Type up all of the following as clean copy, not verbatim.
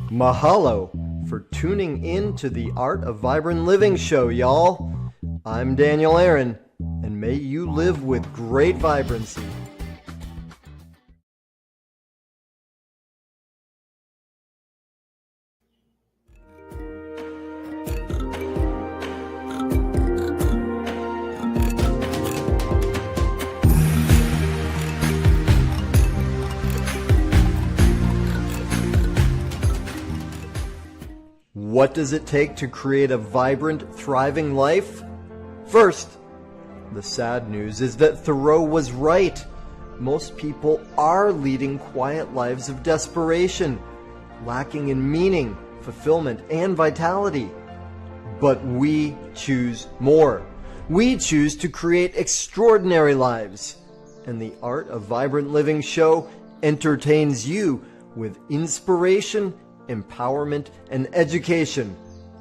Mahalo for tuning in to the Art of Vibrant Living show, y'all. I'm Daniel Aaron, and may you live with great vibrancy. What does it take to create a vibrant, thriving life? First, the sad news is that Thoreau was right. Most people are leading quiet lives of desperation, lacking in meaning, fulfillment, and vitality. But we choose more. We choose to create extraordinary lives. And the Art of Vibrant Living show entertains you with inspiration, empowerment, and education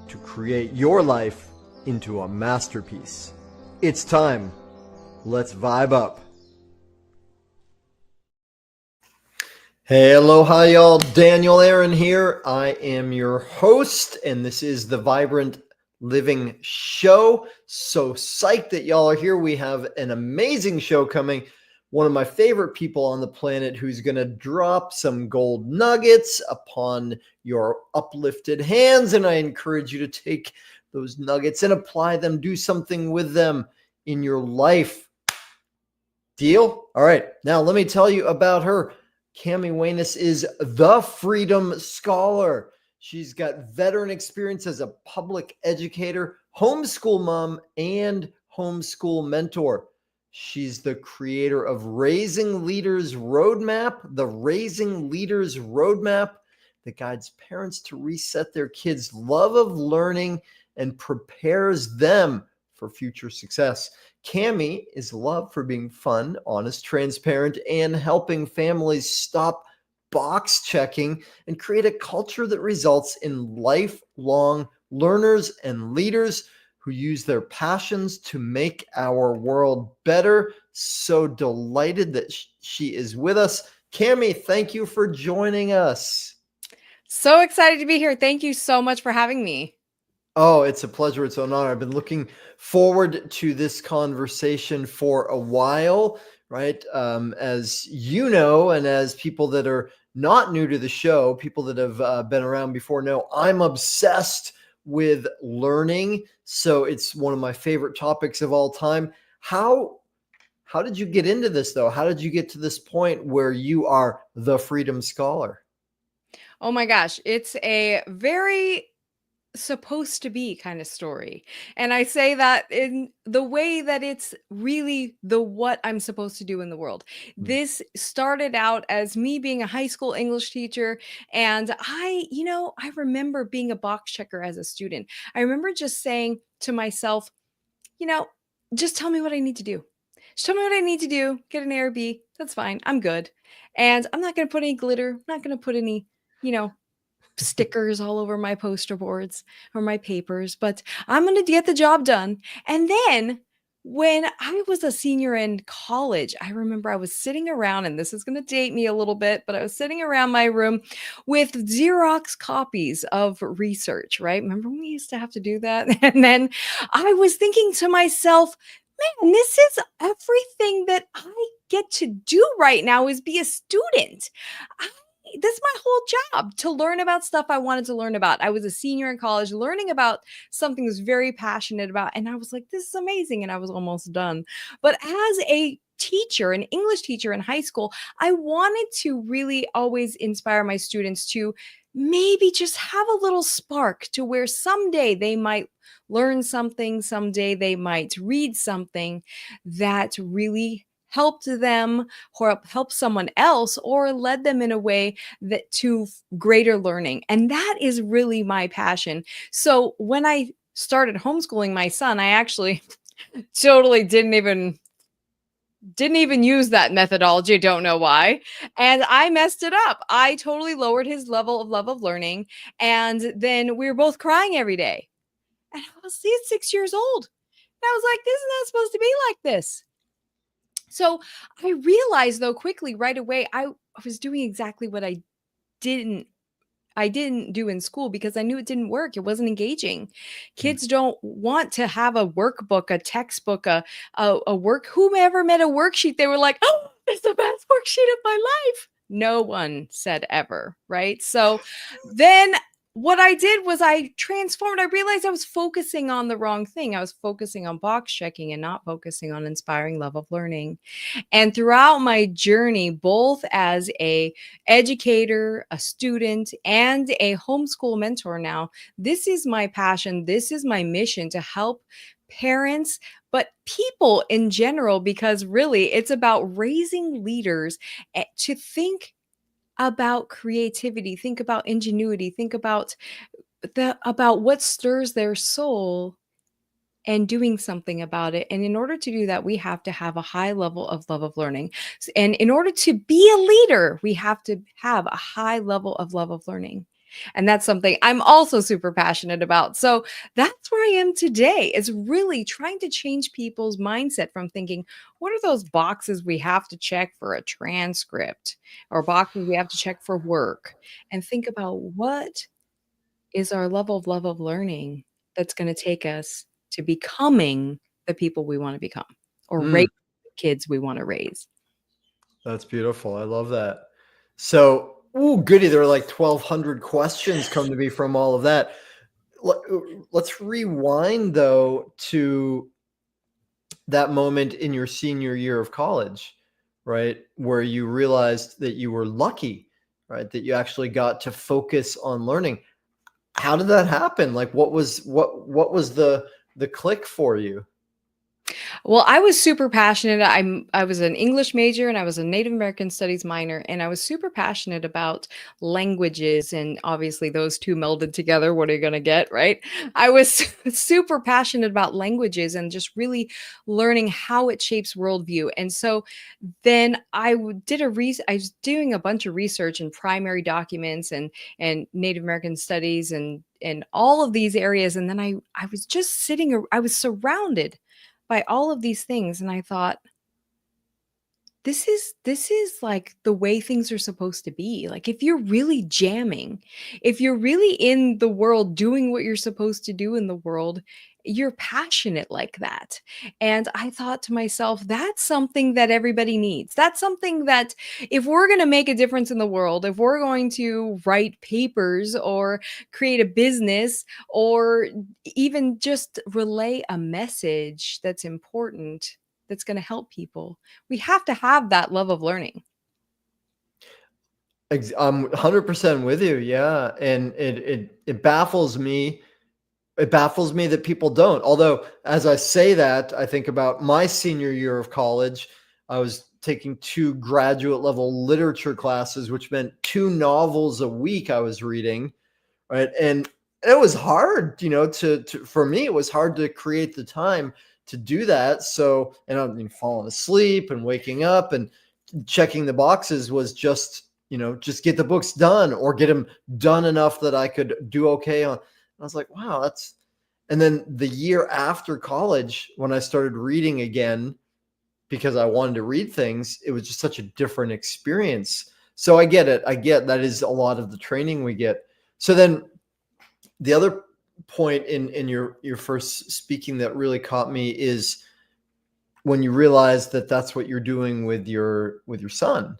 to create your life into a masterpiece. It's time. Let's vibe up. Hey, aloha, y'all. Daniel Aaron here. I am your host, and this is the Vibrant Living Show. So psyched that y'all are here. We have an amazing show coming. One of my favorite people on the planet who's going to drop some gold nuggets upon your uplifted hands. And I encourage you to take those nuggets and apply them, do something with them in your life. Deal? All right. Now, let me tell you about her. Cami Wayness is the Freedom Scholar. She's got veteran experience as a public educator, homeschool mom, and homeschool mentor. She's the creator of Raising Leaders Roadmap, the Raising Leaders Roadmap that guides parents to reset their kids' love of learning and prepares them for future success. Cami is loved for being fun, honest, transparent, and helping families stop box checking and create a culture that results in lifelong learners and leaders who use their passions to make our world better. So delighted that she is with us. Cami, thank you for joining us. So excited to be here. Thank you so much for having me. Oh, it's a pleasure. It's an honor. I've been looking forward to this conversation for a while, right? As you know, and as people that are not new to the show, people that have been around before know, I'm obsessed with learning. So it's one of my favorite topics of all time. How did you get into this, though? How did you get to this point where you are the Freedom Scholar? Oh my gosh, it's a very supposed to be kind of story. And I say that in the way that it's really the what I'm supposed to do in the world. This started out as me being a high school English teacher. And I remember being a box checker as a student. I remember just saying to myself, you know, just tell me what I need to do. Just tell me what I need to do. Get an A or B. That's fine. I'm good. And I'm not going to put any glitter. I'm not going to put any, stickers all over my poster boards or my papers, but I'm going to get the job done. And then when I was a senior in college, I remember I was sitting around, and this is going to date me a little bit, but I was sitting around my room with Xerox copies of research, right? Remember when we used to have to do that? And then I was thinking to myself, man, this is everything that I get to do right now is be a student. That's my whole job, to learn about stuff I wanted to learn about. I was a senior in college learning about something I was very passionate about. And I was like, this is amazing. And I was almost done. But as a teacher, an English teacher in high school, I wanted to really always inspire my students to maybe just have a little spark to where someday they might learn something, someday they might read something that really helped them or help someone else or led them in a way that to greater learning. And that is really my passion. So when I started homeschooling my son, I actually totally didn't even use that methodology. Don't know why. And I messed it up. I totally lowered his level of love of learning. And then we were both crying every day. And I was 6 years old. And I was like, this is not supposed to be like this. So I realized, though, quickly right away, I was doing exactly what I didn't I didn't do in school because I knew it didn't work. It wasn't engaging. Mm. Kids don't want to have a workbook, a textbook, a work. Whomever made a worksheet, they were like, "Oh, it's the best worksheet of my life." No one said ever, right? So then what I did was I transformed. I realized I was focusing on the wrong thing. I was focusing on box checking and not focusing on inspiring love of learning. And throughout my journey, both as a educator, a student, and a homeschool mentor now, this is my passion. This is my mission to help parents, but people in general, because really it's about raising leaders to think about creativity, think about ingenuity, think about what stirs their soul and doing something about it. And in order to do that, we have to have a high level of love of learning. And in order to be a leader, we have to have a high level of love of learning. And that's something I'm also super passionate about. So that's where I am today, is really trying to change people's mindset from thinking, what are those boxes we have to check for a transcript or boxes we have to check for work? And think about what is our level of love of learning that's gonna take us to becoming the people we wanna become or raise Mm, the kids we wanna raise. that's beautiful. I love that. So, ooh, goody. There are like 1,200 questions come to me from all of that. Let- Let's rewind though to that moment in your senior year of college, right? Where you realized that you were lucky, right? That you actually got to focus on learning. How did that happen? Like what was the click for you? Well, I was super passionate. I was an English major and I was a Native American studies minor, and I was super passionate about languages, and obviously those two melded together, what are you going to get, right? I was super passionate about languages and just really learning how it shapes worldview. And so then I was doing a bunch of research in primary documents and Native American studies and all of these areas, and then I was just I was surrounded by all of these things, and I thought, this is like the way things are supposed to be. Like, if you're really jamming, if you're really in the world doing what you're supposed to do in the world, you're passionate like that. And I thought to myself, that's something that everybody needs. That's something that, if we're going to make a difference in the world, if we're going to write papers or create a business or even just relay a message that's important, that's going to help people, we have to have that love of learning. I'm 100% with you. Yeah. And it baffles me. It baffles me that people don't. Although, as I say that, I think about my senior year of college. I was taking two graduate level literature classes, which meant two novels a week I was reading, right? And it was hard, to for me, it was hard to create the time to do that. So, and I mean, falling asleep and waking up and checking the boxes was just get the books done or get them done enough that I could do okay on. I was like, wow, that's. And then the year after college, when I started reading again, because I wanted to read things, it was just such a different experience. So I get it. I get that is a lot of the training we get. So then the other point in your first speaking that really caught me is when you realize that that's what you're doing with your son,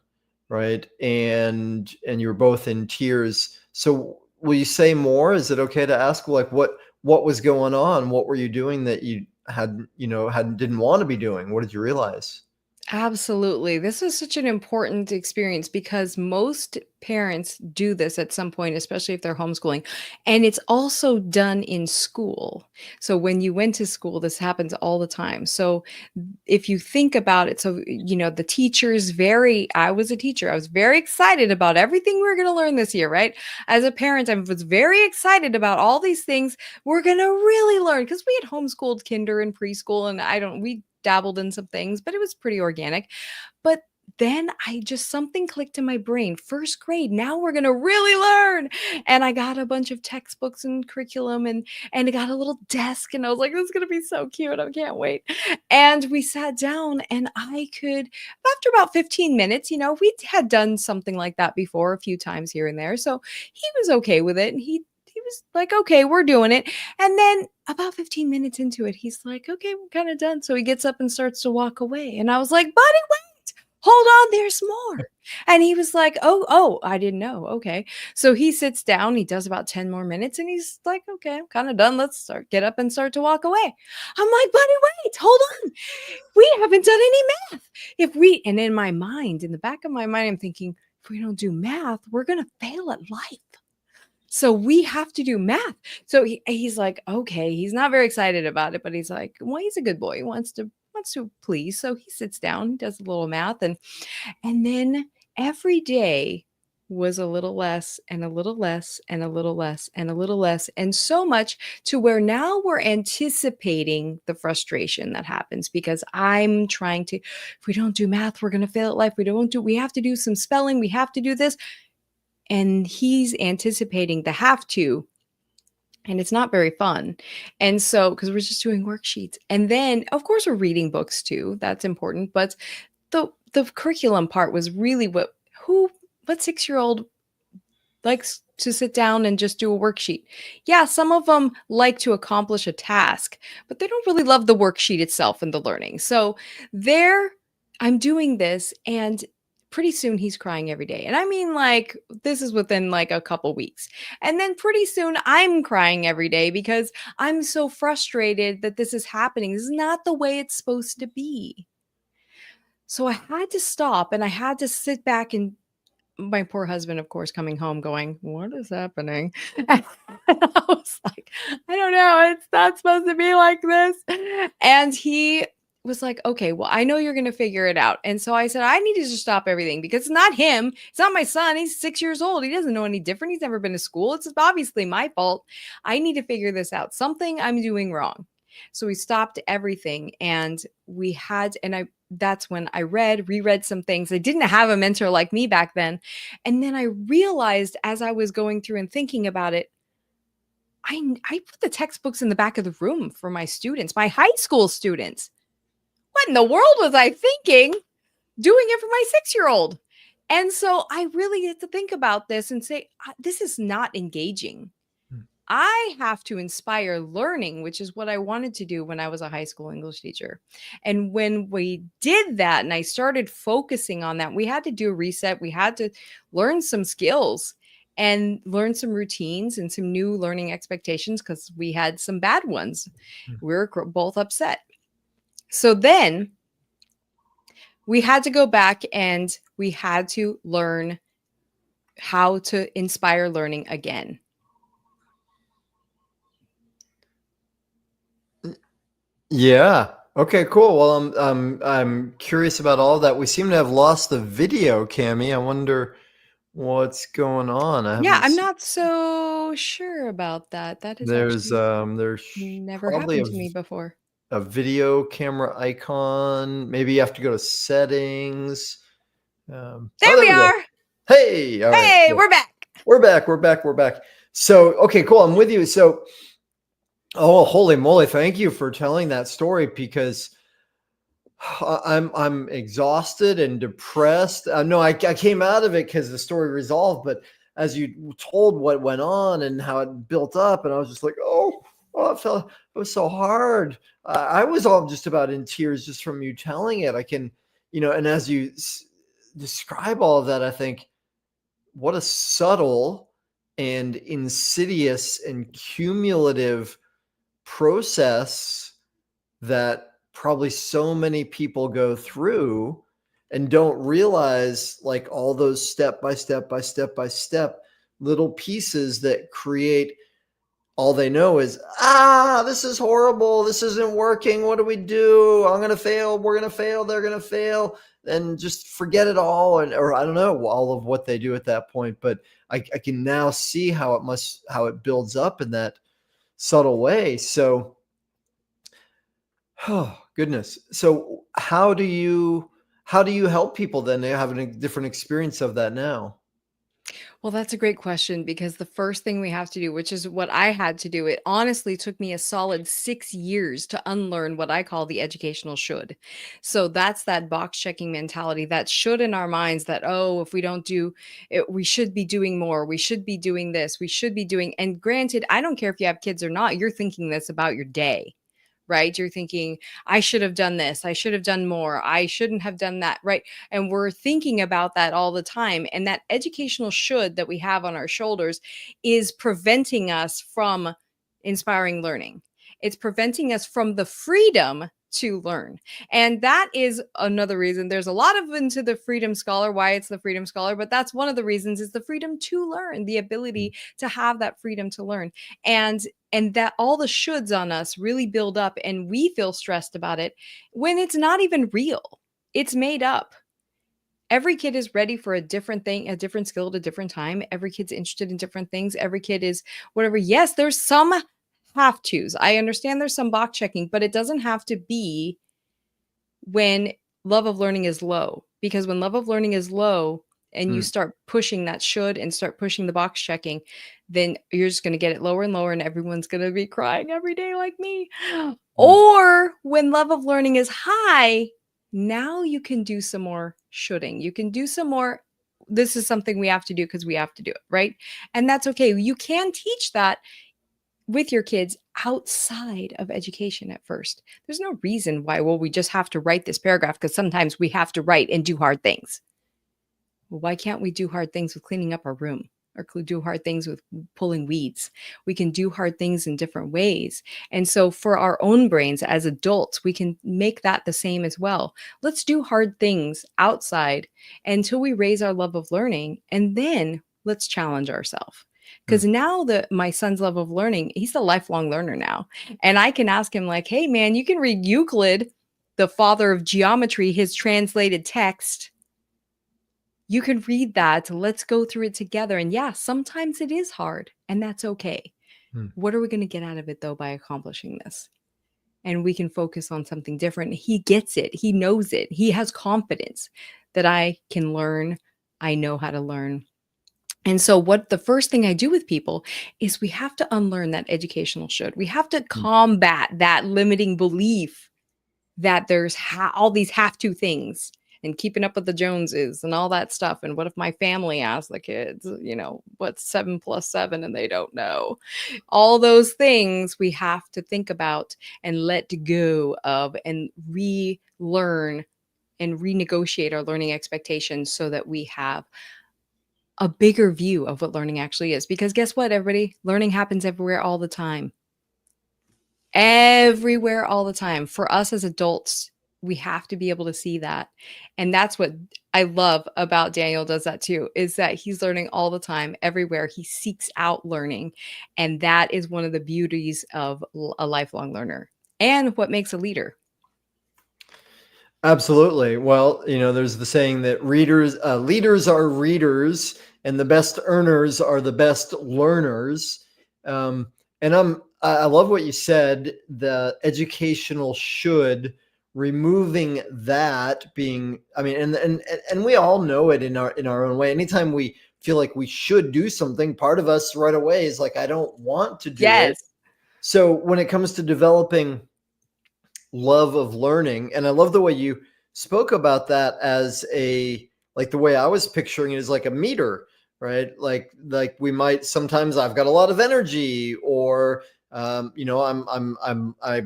right? And you're both in tears. So will you say more? Is it okay to ask, like, what was going on? What were you doing that you had didn't want to be doing? What did you realize? Absolutely. This is such an important experience because most parents do this at some point, especially if they're homeschooling. And it's also done in school. So when you went to school, this happens all the time. So if you think about it, so, the teachers I was a teacher. I was very excited about everything we were going to learn this year, right? As a parent, I was very excited about all these things we're going to really learn, because we had homeschooled kinder and preschool, and we dabbled in some things, but it was pretty organic. But then I just something clicked in my brain. First grade, now we're gonna really learn. And I got a bunch of textbooks and curriculum and I got a little desk and I was like, this is gonna be so cute. I can't wait. And we sat down and I could, after about 15 minutes, we had done something like that before a few times here and there. So he was okay with it. And he was like, okay, we're doing it. And then about 15 minutes into it, he's like, okay, we're kind of done. So he gets up and starts to walk away. And I was like, buddy, wait, hold on, there's more. And he was like, oh, I didn't know. Okay. So he sits down, he does about 10 more minutes, and he's like, okay, I'm kind of done. Let's get up and start to walk away. I'm like, buddy, wait, hold on. We haven't done any math. And in my mind, in the back of my mind, I'm thinking, if we don't do math, we're going to fail at life. So we have to do math. So he's like, okay, he's not very excited about it, but he's like, well, he's a good boy. He wants to please. So he sits down, he does a little math, and then every day was a little less and a little less and a little less and a little less, and so much to where now we're anticipating the frustration that happens because I'm trying to, if we don't do math, we're going to fail at life. We have to do some spelling. We have to do this. And he's anticipating the have to, and it's not very fun. And so, because we're just doing worksheets, and then of course we're reading books too. That's important. But the curriculum part was really what 6-year-old likes to sit down and just do a worksheet. Yeah, some of them like to accomplish a task, but they don't really love the worksheet itself and the learning. So I'm doing this, and pretty soon he's crying every day. And I mean, like, this is within like a couple weeks. And then pretty soon I'm crying every day because I'm so frustrated that this is happening. This is not the way it's supposed to be. So I had to stop and I had to sit back, and my poor husband, of course, coming home going, what is happening? And I was like, I don't know. It's not supposed to be like this. And he was like, okay, well, I know you're going to figure it out. And so I said, I need to just stop everything because it's not him. It's not my son. He's 6 years old. He doesn't know any different. He's never been to school. It's obviously my fault. I need to figure this out. Something I'm doing wrong. So we stopped everything, and that's when I reread some things. I didn't have a mentor like me back then. And then I realized as I was going through and thinking about it, I put the textbooks in the back of the room for my students, my high school students. What in the world was I thinking doing it for my 6-year-old? And so I really had to think about this and say, this is not engaging. I have to inspire learning, which is what I wanted to do when I was a high school English teacher. And when we did that and I started focusing on that, we had to do a reset. We had to learn some skills and learn some routines and some new learning expectations because we had some bad ones. We were both upset. So then we had to go back and we had to learn how to inspire learning again. Yeah. Okay, cool. Well, I'm curious about all that. We seem to have lost the video, Cami. I wonder what's going on. Yeah, I'm not so sure about that. That is there's never probably happened to me before. a video camera icon. Maybe you have to go to settings. There we are. Hey, all right. Hey, we're back. We're back. So, okay, cool. I'm with you. So, oh, holy moly! Thank you for telling that story because I'm exhausted and depressed. No, I came out of it because the story resolved, but as you told what went on and how it built up, and I was just like, oh, it was so hard. I was all just about in tears just from you telling it. I can, and as you describe all of that, I think what a subtle and insidious and cumulative process that probably so many people go through and don't realize, like, all those step by step little pieces that create, all they know is, this is horrible. This isn't working. What do we do? I'm going to fail. We're going to fail. They're going to fail. And just forget it all. Or I don't know all of what they do at that point, but I can now see how it builds up in that subtle way. So, oh goodness. So how do you how do you help people then? They have a different experience of that now. Well, that's a great question because the first thing we have to do, which is what I had to do, it honestly took me a solid 6 years to unlearn what I call the educational should. So that's that box checking mentality, that should in our minds that, oh, if we don't do it, we should be doing more. We should be doing this. We should be doing. And granted, I don't care if you have kids or not, you're thinking this about your day. Right? You're thinking, I should have done this. I should have done more. I shouldn't have done that. Right. And we're thinking about that all the time. And that educational should that we have on our shoulders is preventing us from inspiring learning. It's preventing us from the freedom to learn. And that is another reason. There's a lot of into the Freedom Scholar, why it's the Freedom Scholar, but that's one of the reasons is the freedom to learn, the ability to have that freedom to learn. And that all the shoulds on us really build up and we feel stressed about it when it's not even real. It's made up. Every kid is ready for a different thing, a different skill at a different time. Every kid's interested in different things. Every kid is whatever. Yes, there's some have tos. I understand there's some box checking, but it doesn't have to be when love of learning is low. Because when love of learning is low and you start pushing that should and start pushing the box checking, then you're just going to get it lower and lower and everyone's going to be crying every day like me. Or when love of learning is high, now you can do some more shoulding. You can do some more. This is something we have to do because we have to do it, right? And that's okay. You can teach that with your kids outside of education at first. There's no reason why, well, we just have to write this paragraph because sometimes we have to write and do hard things. Well, why can't we do hard things with cleaning up our room or do hard things with pulling weeds? We can do hard things in different ways. And so for our own brains as adults, we can make that the same as well. Let's do hard things outside until we raise our love of learning, and then let's challenge ourselves. Because now that my son's love of learning, he's a lifelong learner now. And I can ask him like, hey, man, you can read Euclid, the father of geometry, his translated text. You can read that. Let's go through it together. And yeah, sometimes it is hard and that's okay. What are we going to get out of it though by accomplishing this? And we can focus on something different. He gets it. He knows it. He has confidence that I can learn. I know how to learn. And so what the first thing I do with people is we have to unlearn that educational should. We have to combat that limiting belief that there's all these have to things and keeping up with the Joneses and all that stuff. And what if my family asks the kids, what's 7 + 7 and they don't know? All those things we have to think about and let go of and relearn and renegotiate our learning expectations so that we have a bigger view of what learning actually is. Because guess what, everybody? Learning happens everywhere all the time. Everywhere all the time. For us as adults, we have to be able to see that. And that's what I love about Daniel does that too, is that he's learning all the time, everywhere. He seeks out learning. And that is one of the beauties of a lifelong learner and what makes a leader. Absolutely. Well, there's the saying that leaders are readers and the best earners are the best learners. And I love what you said, the educational should, removing that being, and we all know it in our own way. Anytime we feel like we should do something, part of us right away is like, I don't want to do it. So when it comes to developing love of learning, and I love the way you spoke about that as the way I was picturing it is like a meter, right? Like we might, sometimes I've got a lot of energy, or I'm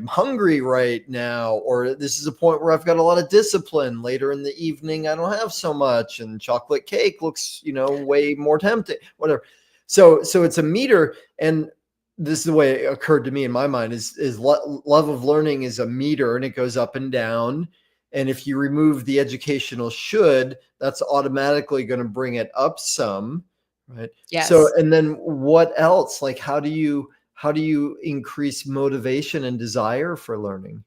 hungry right now, or this is a point where I've got a lot of discipline. Later in the evening, I don't have so much, and chocolate cake looks, way more tempting, whatever. So it's a meter, and this is the way it occurred to me in my mind is love of learning is a meter, and it goes up and down. And if you remove the educational should, that's automatically going to bring it up some, right? Yes. So, and then what else? Like, how do you increase motivation and desire for learning?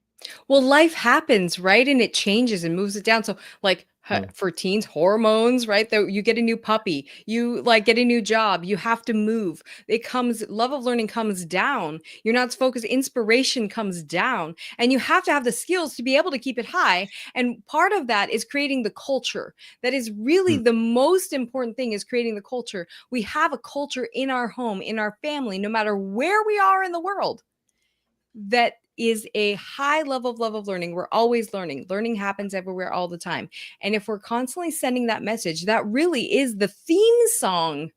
Well, life happens, right? And it changes and moves it down. So like Hmm. For teens, hormones, right? That you get a new puppy, you like get a new job, you have to move. It comes, love of learning comes down. You're not focused, inspiration comes down, and you have to have the skills to be able to keep it high. And part of that is creating the culture. That is really Hmm. the most important thing, is creating the culture. We have a culture in our home, in our family, no matter where we are in the world, that is a high level of love of learning. We're always learning. Learning happens everywhere all the time. And if we're constantly sending that message, that really is the theme song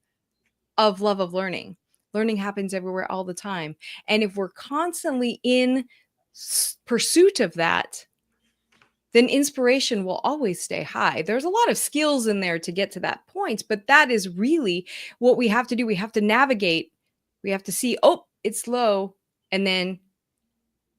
of love of learning. Learning happens everywhere all the time. And if we're constantly in pursuit of that, then inspiration will always stay high. There's a lot of skills in there to get to that point, but that is really what we have to do. We have to navigate. We have to see, oh, it's low, and then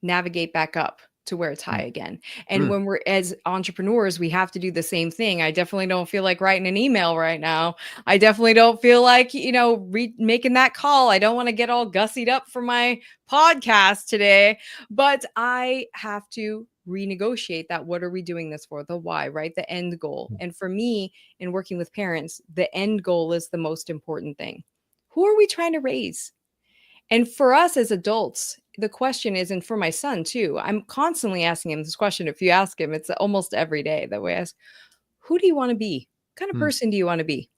navigate back up to where it's high Hmm. again. And Hmm. when we're as entrepreneurs, we have to do the same thing. I definitely don't feel like writing an email right now. I definitely don't feel like, making that call. I don't want to get all gussied up for my podcast today, but I have to renegotiate that. What are we doing this for? The why, right? The end goal. And for me, in working with parents, the end goal is the most important thing. Who are we trying to raise? And for us as adults, the question is, and for my son too, I'm constantly asking him this question. If you ask him, it's almost every day that we ask, who do you want to be? What kind of Hmm. person do you want to be?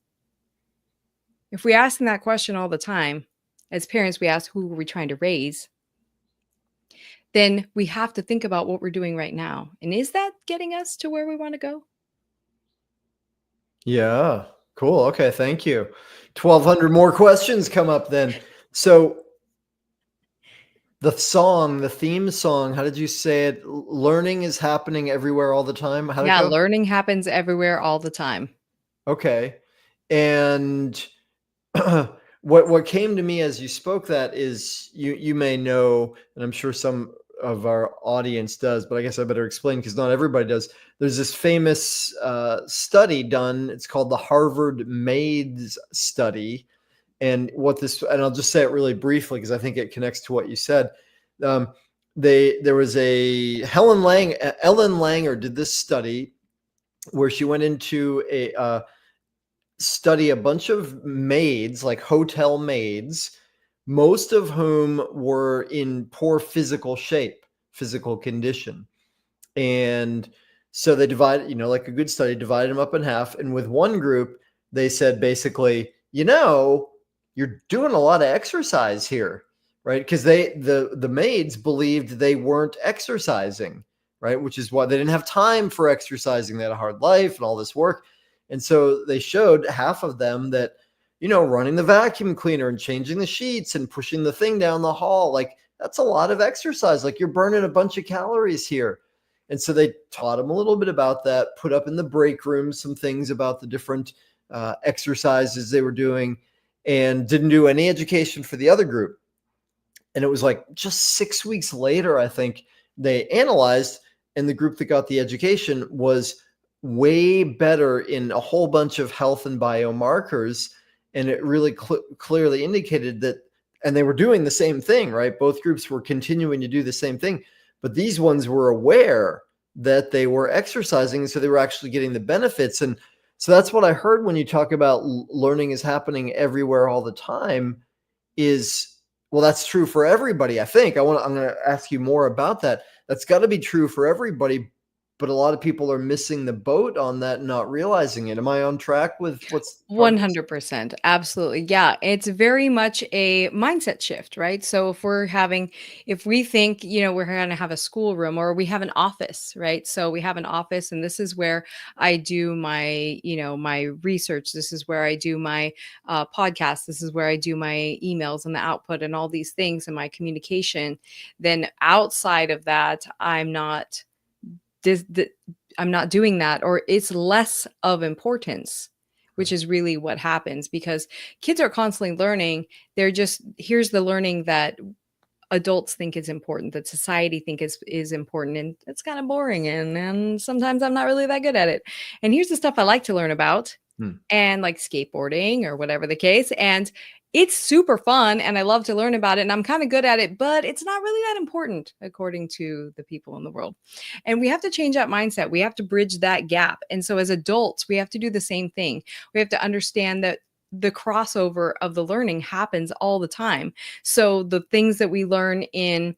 If we ask them that question all the time, as parents, we ask, who are we trying to raise? Then we have to think about what we're doing right now. And is that getting us to where we want to go? Yeah. Cool. Okay. Thank you. 1,200 more questions come up then. So the theme song, how did you say it? Learning is happening everywhere all the time. How'd it Yeah, go? learning happens everywhere all the time. Okay. And what came to me as you spoke that is you may know, and I'm sure some of our audience does, but I guess I better explain because not everybody does. There's this famous study done. It's called the Harvard Maids study, and I'll just say it really briefly because I think it connects to what you said. Um, there was a Ellen Langer did this study where she went into a study a bunch of maids, like hotel maids, most of whom were in poor physical shape, physical condition. And so they divided, like a good study, divided them up in half. And with one group, they said basically, you're doing a lot of exercise here, right? Because the maids believed they weren't exercising, right? Which is why they didn't have time for exercising. They had a hard life and all this work. And so they showed half of them that, running the vacuum cleaner and changing the sheets and pushing the thing down the hall, like that's a lot of exercise. Like you're burning a bunch of calories here. And so they taught them a little bit about that, put up in the break room some things about the different exercises they were doing, and didn't do any education for the other group. And it was like just 6 weeks later, I think they analyzed, and the group that got the education was way better in a whole bunch of health and biomarkers. And it really clearly indicated that, and they were doing the same thing, right? Both groups were continuing to do the same thing, but these ones were aware that they were exercising. So they were actually getting the benefits. And so that's what I heard when you talk about learning is happening everywhere all the time is, well, that's true for everybody. I think I'm going to ask you more about that. That's got to be true for everybody, but a lot of people are missing the boat on that and not realizing it. Am I on track with what's part of this? 100%. Absolutely. Yeah. It's very much a mindset shift, right? So if we think, we're going to have a schoolroom, or we have an office, right? So we have an office, and this is where I do my research. This is where I do my podcast. This is where I do my emails and the output and all these things and my communication. Then outside of that, I'm not doing that, or it's less of importance, which is really what happens, because kids are constantly learning. Here's the learning that adults think is important, that society think is important, and it's kind of boring, and sometimes I'm not really that good at it. And here's the stuff I like to learn about, Hmm. and like skateboarding or whatever the case. And it's super fun and I love to learn about it and I'm kind of good at it, but it's not really that important according to the people in the world. And we have to change that mindset. We have to bridge that gap. And so as adults, we have to do the same thing. We have to understand that the crossover of the learning happens all the time. So the things that we learn in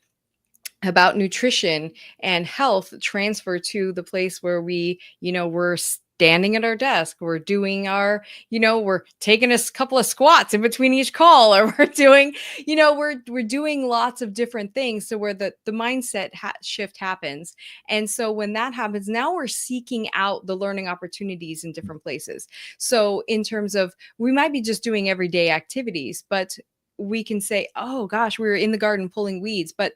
about nutrition and health transfer to the place where we're standing at our desk, we're doing our, we're taking a couple of squats in between each call, or we're doing, we're doing lots of different things. So where the mindset shift happens. And so when that happens, now we're seeking out the learning opportunities in different places. So in terms of, we might be just doing everyday activities, but we can say, oh gosh, we were in the garden pulling weeds, but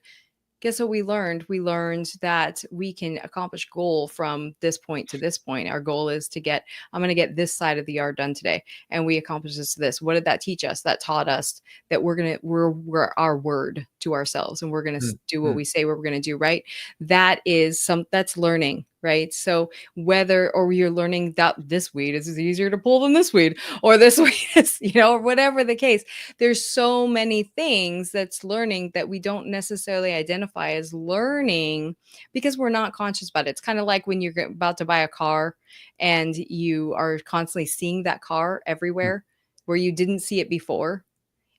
guess what we learned? We learned that we can accomplish goal from this point to this point. Our goal is I'm going to get this side of the yard done today. And we accomplished this. What did that teach us? That taught us that we're our word to ourselves and we're going to do what we say we're going to do, right? That's learning, right? So or you're learning that this weed is easier to pull than this weed, or this weed is, or whatever the case. There's so many things that's learning that we don't necessarily identify as learning because we're not conscious about it. It's kind of like when you're about to buy a car and you are constantly seeing that car everywhere where you didn't see it before.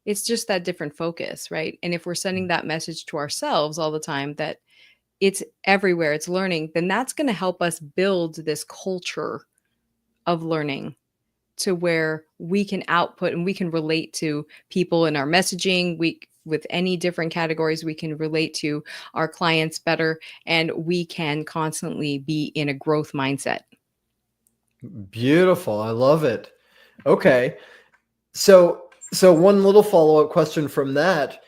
It's just that different focus, right? And if we're sending that message to ourselves all the time that it's everywhere, it's learning, then that's going to help us build this culture of learning to where we can output and we can relate to people in our messaging. With any different categories, we can relate to our clients better, and we can constantly be in a growth mindset. Beautiful. I love it. Okay. So one little follow-up question from that.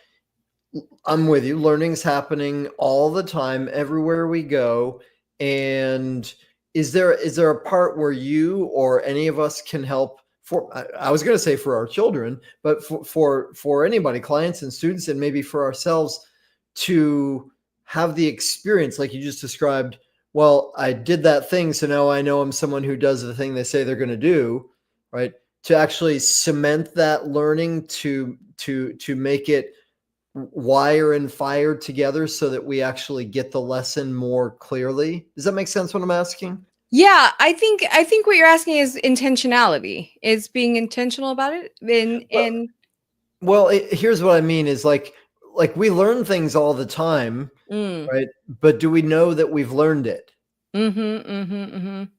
I'm with you. Learning's happening all the time, everywhere we go. And is there a part where you or any of us can help I was going to say for our children, but for anybody, clients and students, and maybe for ourselves to have the experience like you just described? Well, I did that thing, so now I know I'm someone who does the thing they say they're going to do, right? To actually cement that learning, to make it wire and fire together so that we actually get the lesson more clearly. Does that make sense what I'm asking? Yeah, I think what you're asking is intentionality, is being intentional about it. Here's what I mean is like we learn things all the time, right? But do we know that we've learned it? Does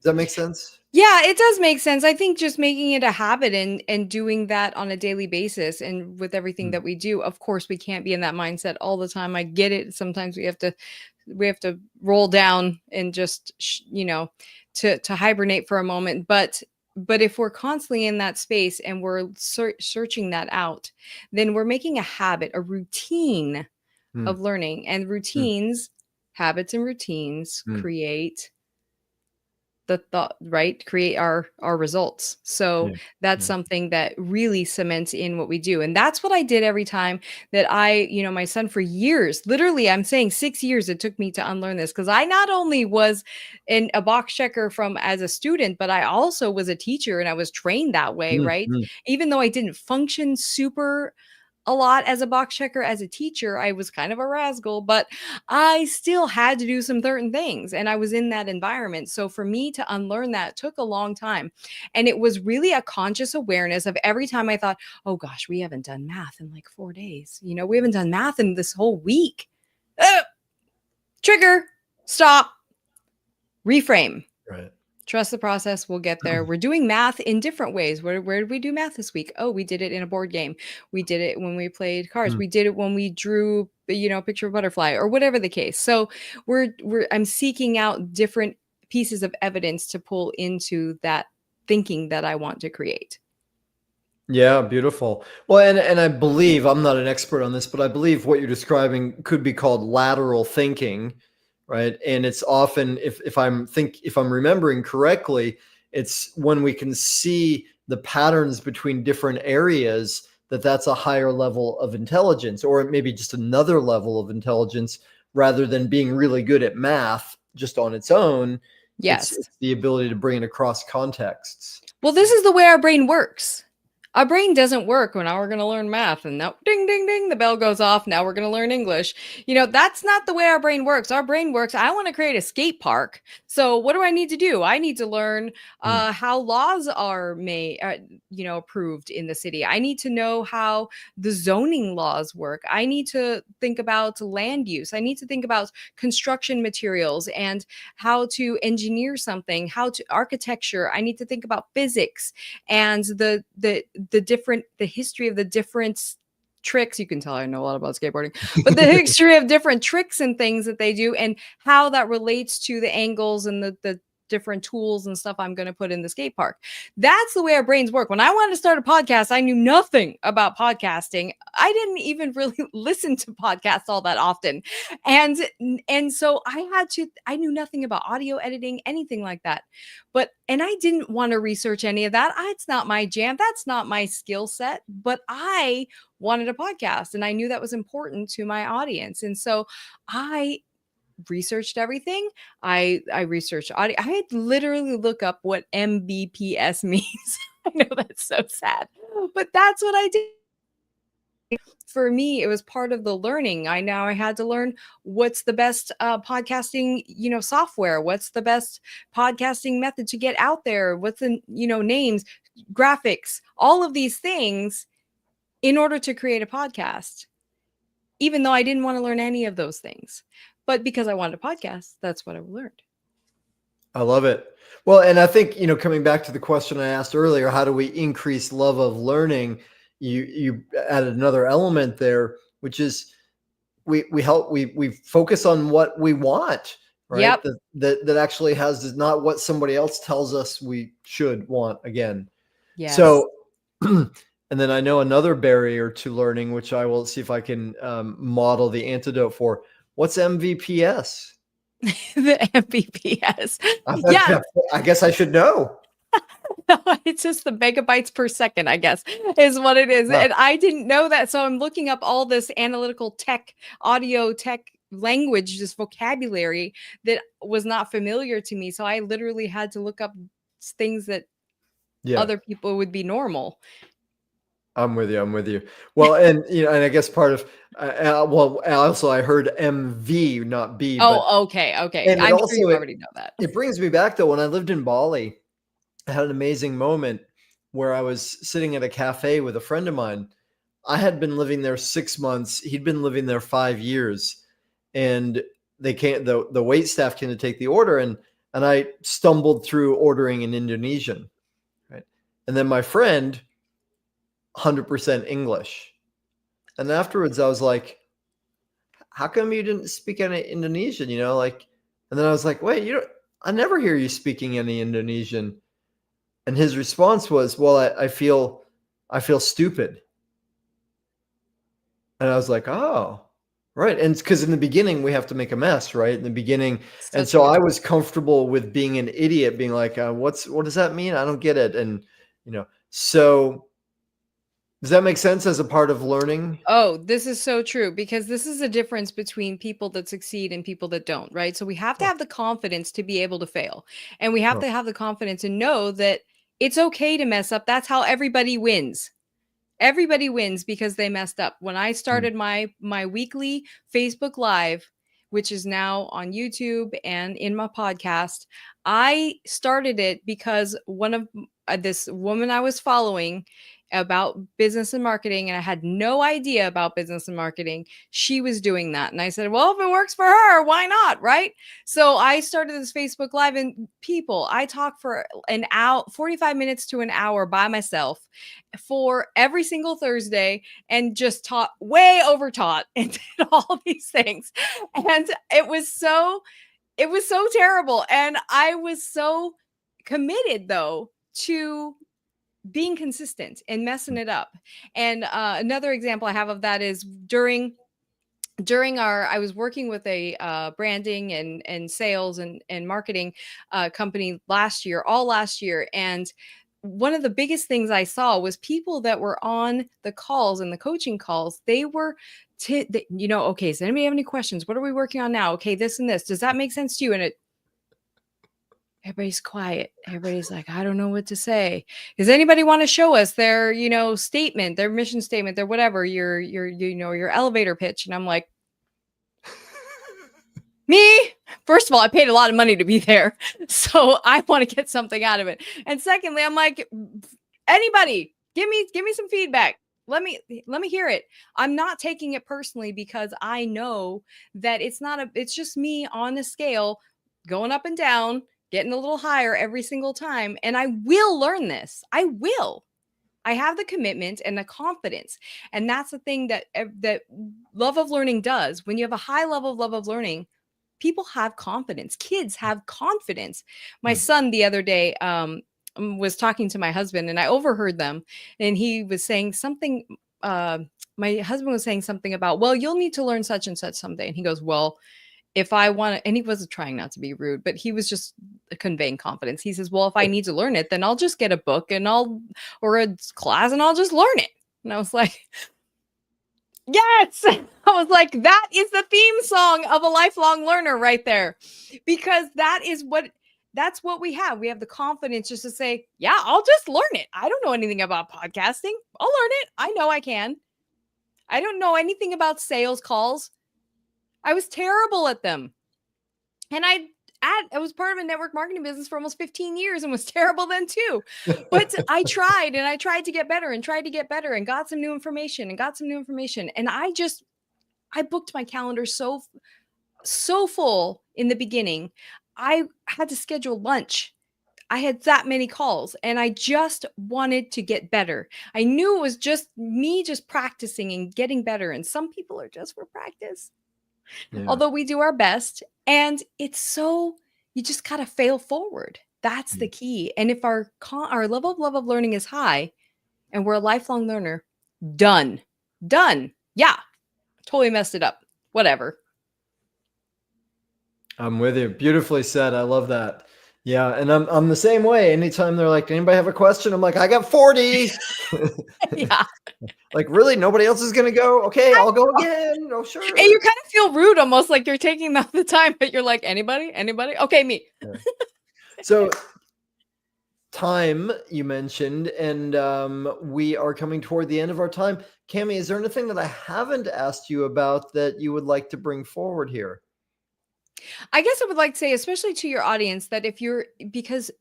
that make sense? Yeah, it does make sense. I think just making it a habit and doing that on a daily basis and with everything that we do. Of course, we can't be in that mindset all the time. I get it. Sometimes we have to roll down and just to hibernate for a moment. But if we're constantly in that space and we're searching that out, then we're making a habit, a routine of learning. And habits and routines create the thought, right? Create our results. So that's something that really cements in what we do. And that's what I did every time that my son, for years, literally, I'm saying 6 years, it took me to unlearn this, because I not only was a box checker as a student, but I also was a teacher and I was trained that way, right? Even though I didn't function super a lot as a box checker, as a teacher, I was kind of a rascal, but I still had to do some certain things and I was in that environment. So for me to unlearn that took a long time. And it was really a conscious awareness of every time I thought, oh gosh, we haven't done math in like 4 days. We haven't done math in this whole week. Trigger, stop, reframe. Right. Trust the process. We'll get there. We're doing math in different ways. Where did we do math this week? Oh, we did it in a board game. We did it when we played cards. We did it when we drew, a picture of a butterfly, or whatever the case. So I'm seeking out different pieces of evidence to pull into that thinking that I want to create. Yeah, beautiful. Well, and I believe, I'm not an expert on this, but I believe what you're describing could be called lateral thinking. Right. And it's often, if I'm remembering correctly, it's when we can see the patterns between different areas that's a higher level of intelligence, or maybe just another level of intelligence, rather than being really good at math just on its own. Yes. It's the ability to bring it across contexts. Well, this is the way our brain works. Our brain doesn't work when now we're going to learn math and now ding, ding, ding, the bell goes off. Now we're going to learn English. That's not the way our brain works. Our brain works. I want to create a skate park. So what do I need to do? I need to learn Mm. how laws are made, approved in the city. I need to know how the zoning laws work. I need to think about land use. I need to think about construction materials and how to engineer something, how to architecture. I need to think about physics and the history of the different tricks. You can tell I know a lot about skateboarding, but the history of different tricks and things that they do and how that relates to the angles and the different tools and stuff I'm going to put in the skate park. That's the way our brains work. When I wanted to start a podcast, I knew nothing about podcasting. I didn't even really listen to podcasts all that often. And so I knew nothing about audio editing, anything like that. And I didn't want to research any of that. It's not my jam. That's not my skill set, but I wanted a podcast and I knew that was important to my audience. And so I researched everything. I researched audio. I had literally look up what MBPS means. I know that's so sad, but that's what I did. For me, it was part of the learning. I had to learn what's the best podcasting, software. What's the best podcasting method to get out there? What's the, names, graphics, all of these things in order to create a podcast. Even though I didn't want to learn any of those things, but because I wanted a podcast, that's what I learned. I love it. Well, and I think, coming back to the question I asked earlier, how do we increase love of learning? You added another element there, which is we focus on what we want, right? Yep. That actually is not what somebody else tells us we should want again. Yes. So, and then I know another barrier to learning, which I will see if I can model the antidote for. What's MVPS? The MVPS. Yeah. I guess I should know. No, it's just the megabytes per second, I guess, is what it is. Wow. And I didn't know that. So I'm looking up all this analytical tech, audio tech language, this vocabulary that was not familiar to me. So I literally had to look up things that other people would be normal. I'm with you. Well, and and I guess part of also I heard MV, not B. Oh, okay. And I'm sure you already know that. It brings me back though. When I lived in Bali, I had an amazing moment where I was sitting at a cafe with a friend of mine. I had been living there 6 months. He'd been living there 5 years, and the wait staff came to take the order, and I stumbled through ordering in Indonesian, right? And then my friend, 100% English. And afterwards I was like, how come you didn't speak any Indonesian? And then I was like, wait, I never hear you speaking any Indonesian. And his response was, well, I feel stupid. And I was like, oh, right. And because in the beginning we have to make a mess, right? In the beginning. And so I was comfortable with being an idiot, being like, what does that mean? I don't get it. And, so does that make sense as a part of learning? Oh, this is so true, because this is a difference between people that succeed and people that don't, right? So we have to have the confidence to be able to fail. And we have to have the confidence to know that it's okay to mess up. That's how everybody wins. Everybody wins because they messed up. When I started my weekly Facebook Live, which is now on YouTube and in my podcast, I started it because one of this woman I was following about business and marketing, and I had no idea about business and marketing. She was doing that. And I said, well, if it works for her, why not? Right. So I started this Facebook Live, and I talk for an hour, 45 minutes to an hour by myself for every single Thursday, and just taught way over taught and did all these things. And it was so terrible. And I was so committed though to being consistent and messing it up. And another example I have of that is during I was working with a branding and sales and marketing company all last year. And one of the biggest things I saw was people that were on the calls and the coaching calls, they were okay, does anybody have any questions? What are we working on now? Okay, this and this. Does that make sense to you? And Everybody's quiet. Everybody's like, I don't know what to say. Does anybody want to show us their, statement, their mission statement, their whatever, your elevator pitch? And I'm like, me? First of all, I paid a lot of money to be there. So I want to get something out of it. And secondly, I'm like, anybody, give me some feedback. Let me hear it. I'm not taking it personally because I know that it's just me on a scale going up and down, getting a little higher every single time. And I will learn this. I will. I have the commitment and the confidence. And that's the thing that love of learning does. When you have a high level of love of learning, people have confidence. Kids have confidence. My son the other day was talking to my husband, and I overheard them, and he was saying something. My husband was saying something about, well, you'll need to learn such and such someday. And he goes, well, if I want to, and he wasn't trying not to be rude, but he was just conveying confidence. He says, well, if I need to learn it, then I'll just get a book or a class and I'll just learn it. And I was like, yes. I was like, that is the theme song of a lifelong learner right there. Because that's what we have. We have the confidence just to say, yeah, I'll just learn it. I don't know anything about podcasting. I'll learn it. I know I can. I don't know anything about sales calls. I was terrible at them. And I was part of a network marketing business for almost 15 years and was terrible then too. But I tried to get better and got some new information. And I booked my calendar so full in the beginning. I had to schedule lunch. I had that many calls and I just wanted to get better. I knew it was just me just practicing and getting better. And some people are just for practice. Yeah. Although we do our best, and you just got to fail forward. That's the key. And if our level of love of learning is high and we're a lifelong learner, done. Yeah. Totally messed it up. Whatever. I'm with you. Beautifully said. I love that. Yeah. And I'm the same way. Anytime they're like, anybody have a question? I'm like, I got 40. Yeah. Like, really? Nobody else is going to go? Okay, I'll go again. Oh, sure. And you kind of feel rude, almost like you're taking the time, but you're like, anybody? Okay, me. Yeah. So time you mentioned, and we are coming toward the end of our time. Cami, is there anything that I haven't asked you about that you would like to bring forward here? I guess I would like to say, especially to your audience, that because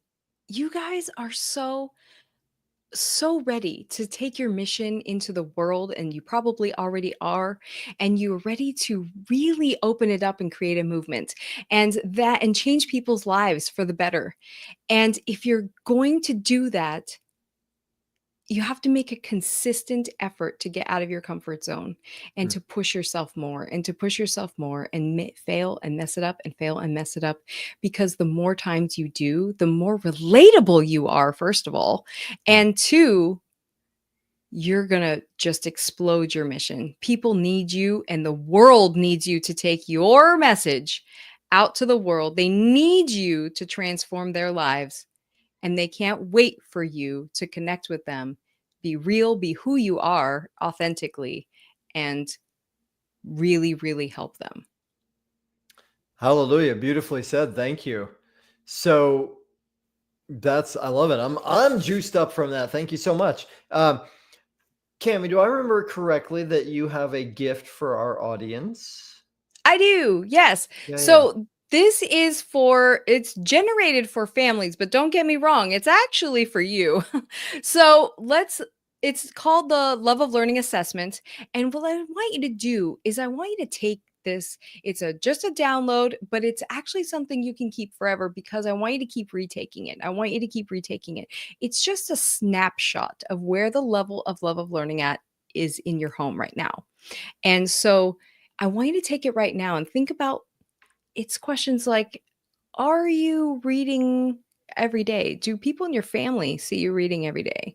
you guys are so ready to take your mission into the world, and you probably already are, and you're ready to really open it up and create a movement and change people's lives for the better. And if you're going to do that, you have to make a consistent effort to get out of your comfort zone and to push yourself more and fail and mess it up and fail and mess it up. Because the more times you do, the more relatable you are, first of all. And two, you're going to just explode your mission. People need you, and the world needs you to take your message out to the world. They need you to transform their lives. And they can't wait for you to connect with them, be real, be who you are authentically, and really, really help them. Hallelujah. Beautifully said. Thank you. So I love it. I'm juiced up from that. Thank you so much. Cami, do I remember correctly that you have a gift for our audience? I do. Yes. Yeah. This is it's generated for families, but don't get me wrong, it's actually for you. So it's called the Love of Learning Assessment. And what I want you to do is I want you to take this. It's just a download, but it's actually something you can keep forever, because I want you to keep retaking it. It's just a snapshot of where the level of love of learning is in your home right now. And so I want you to take it right now and think about, it's questions like, are you reading every day? Do people in your family see you reading every day?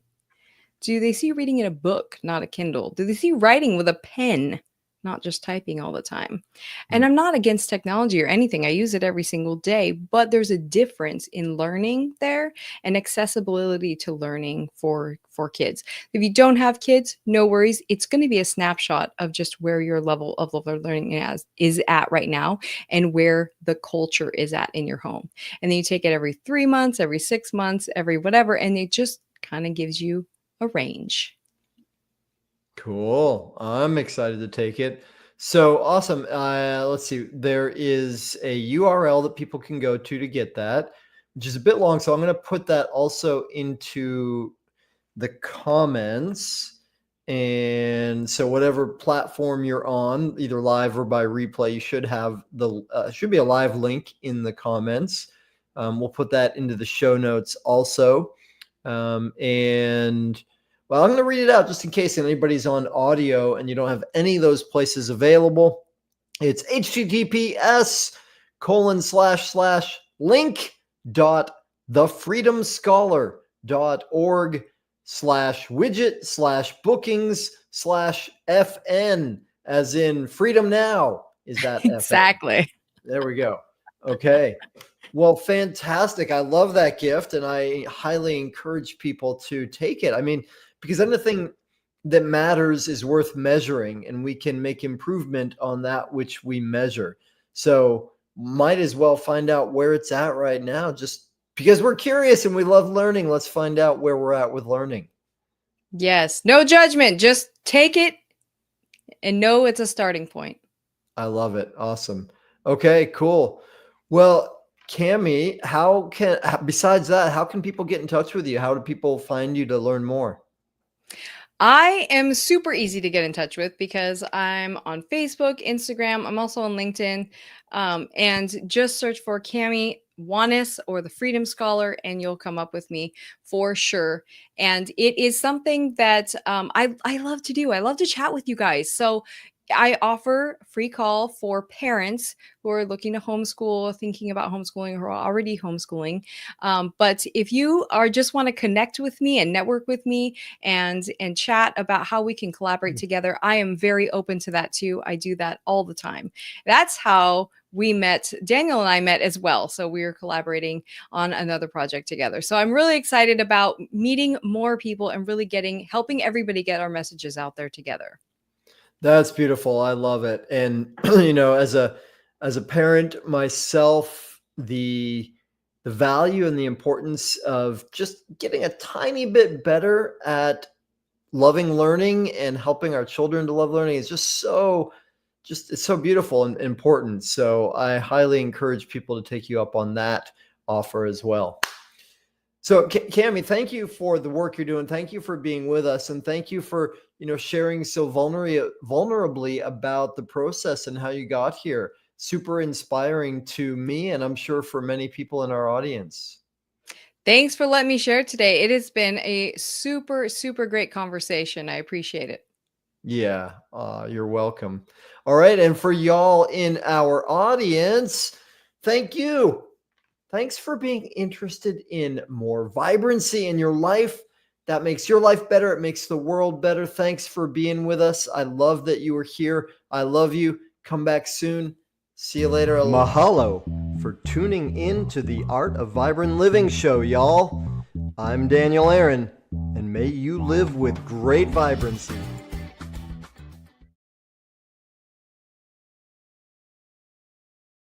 Do they see you reading in a book, not a Kindle? Do they see you writing with a pen, not just typing all the time. And I'm not against technology or anything. I use it every single day, but there's a difference in learning there and accessibility to learning for kids. If you don't have kids, no worries. It's going to be a snapshot of just where your level of learning is at right now and where the culture is at in your home. And then you take it every 3 months, every 6 months, every whatever, and it just kind of gives you a range. Cool. I'm excited to take it. So awesome. Let's see. There is a URL that people can go to get that, which is a bit long. So I'm going to put that also into the comments. And so whatever platform you're on, either live or by replay, you should have should be a live link in the comments. We'll put that into the show notes also. And well, I'm going to read it out just in case anybody's on audio and you don't have any of those places available. It's https://link.thefreedomscholar.org/widget/bookings/FN, as in freedom now. Is that Exactly. FN? There we go. Okay. Well, fantastic. I love that gift, and I highly encourage people to take it. I mean, because anything that matters is worth measuring, and we can make improvement on that which we measure. So might as well find out where it's at right now, just because we're curious and we love learning. Let's find out where we're at with learning. Yes. No judgment. Just take it and know it's a starting point. I love it. Awesome. Okay, cool. Well, Cami, besides that, how can people get in touch with you? How do people find you to learn more? I am super easy to get in touch with because I'm on Facebook, Instagram. I'm also on LinkedIn. And just search for Cami Wanis or the Freedom Scholar, and you'll come up with me for sure. And it is something that I love to do. I love to chat with you guys. So I offer free call for parents who are looking to homeschool, thinking about homeschooling, or are already homeschooling. But if you are just want to connect with me and network with me and chat about how we can collaborate together, I am very open to that too. I do that all the time. That's how we met. Daniel and I met as well. So we are collaborating on another project together. So I'm really excited about meeting more people and really helping everybody get our messages out there together. That's beautiful. I love it. And as a parent myself, the value and the importance of just getting a tiny bit better at loving learning and helping our children to love learning is it's so beautiful and important. So I highly encourage people to take you up on that offer as well. So Cami, thank you for the work you're doing. Thank you for being with us, and thank you for sharing so vulnerably about the process and how you got here. Super inspiring to me, and I'm sure for many people in our audience. Thanks for letting me share today. It has been a super, super great conversation. I appreciate it. Yeah, you're welcome. All right, and for y'all in our audience, thank you. Thanks for being interested in more vibrancy in your life. That makes your life better. It makes the world better. Thanks for being with us. I love that you were here. I love you. Come back soon. See you later. Mahalo for tuning in to the Art of Vibrant Living show, y'all. I'm Daniel Aaron, and may you live with great vibrancy.